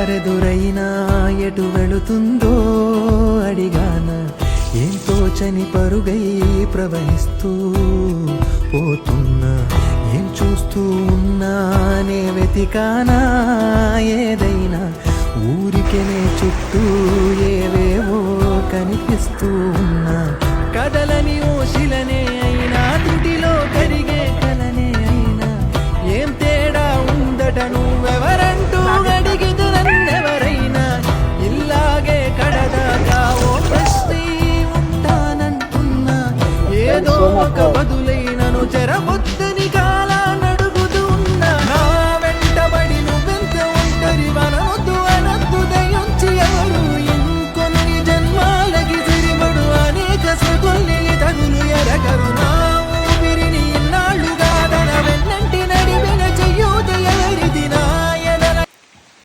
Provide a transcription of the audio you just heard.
దారెదురైనా ఎటు వెళుతుందో అడిగాన ఏం తోచని పరుగై ప్రవహిస్తూ పోతున్నా ఏం చూస్తూ ఉన్నానే వెతికానా ఏదైనా ఊరికెనే చుట్టూ ఏవేవో కనిపిస్తూ ఉన్నా కదలని ఓ శిలనే